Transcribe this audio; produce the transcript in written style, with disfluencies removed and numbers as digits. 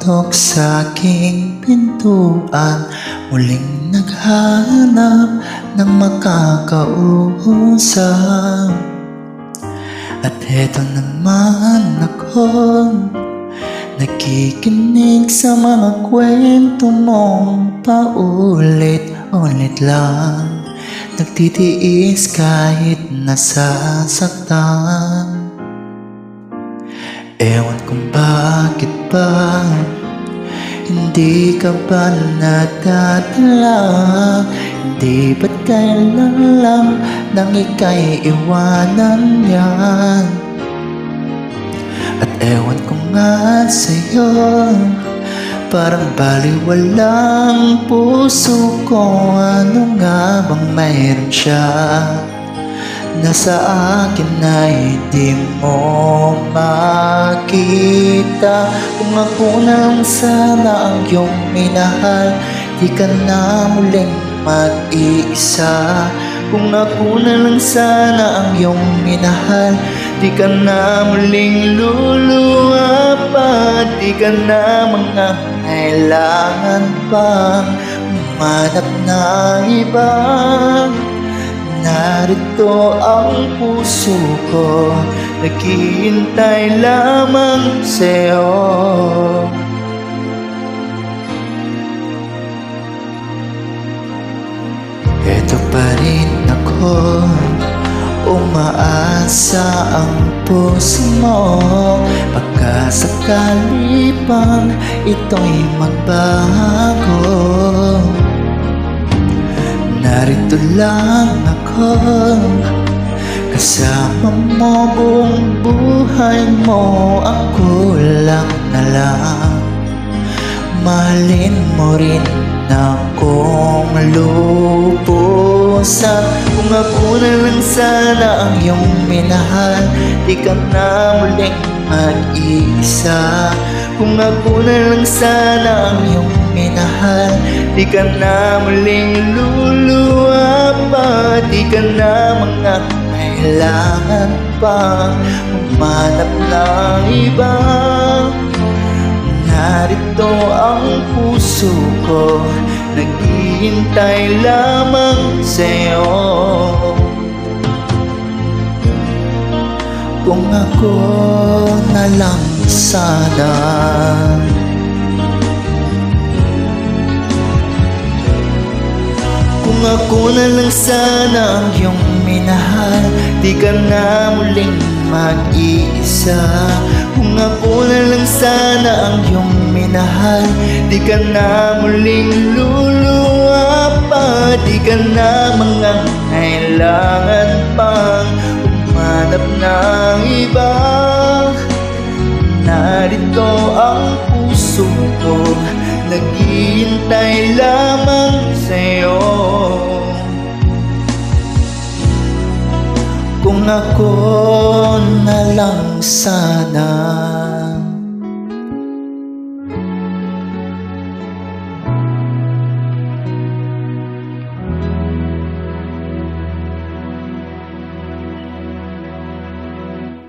Pumutok sa aking pintuan, muling naghanap ng makakausap. At heto naman ako, nakikinig sa mga kwento mong paulit-ulit lang. Nagtitiis kahit nasasaktan. Ewan kung bakit ba hindi ka ba nadadala? Hindi ba't kailan lang nang ika'y iwanan yan? At ewan ko nga sa'yo, parang baliwalang puso ko. Ano nga bang mayroon siya na sa akin ay di mo makita? Kung ako na lang sana ang iyong minahal, di ka na muling mag-iisa. Kung ako na lang sana ang iyong minahal, di ka na muling luluha pa. Di ka na mangangailangan pang umanap na iba. Narito ang puso ko, naghihintay lamang sa'yo. Eto pa rin ako, umaasa ang puso mo. Pagkasakali pang ito'y magbago, narito lang ako, kasama mo buong buhay mo. Ako lang na lang, mahalin mo rin akong lubusan. Kung ako na lang sana ang iyong minahal, di ka na muling mag-iisa. Kung ako na lang sana ang iyong minahal, di ka na muling luluha pa. Di ka na mangangailangan pang umanap ng iba. Narito ang puso ko, naghihintay lamang sa'yo. Kung ako na lang sana, kung ako na lang sana ang iyong minahal, di ka na muling mag-iisa. Kung ako na lang sana ang iyong minahal, di ka na muling luluha pa. Di ka na mangangailangan pang umanap ng iba. Narito ang puso ko, naghihintay lamang sa'yo. Kung ako na lang sana.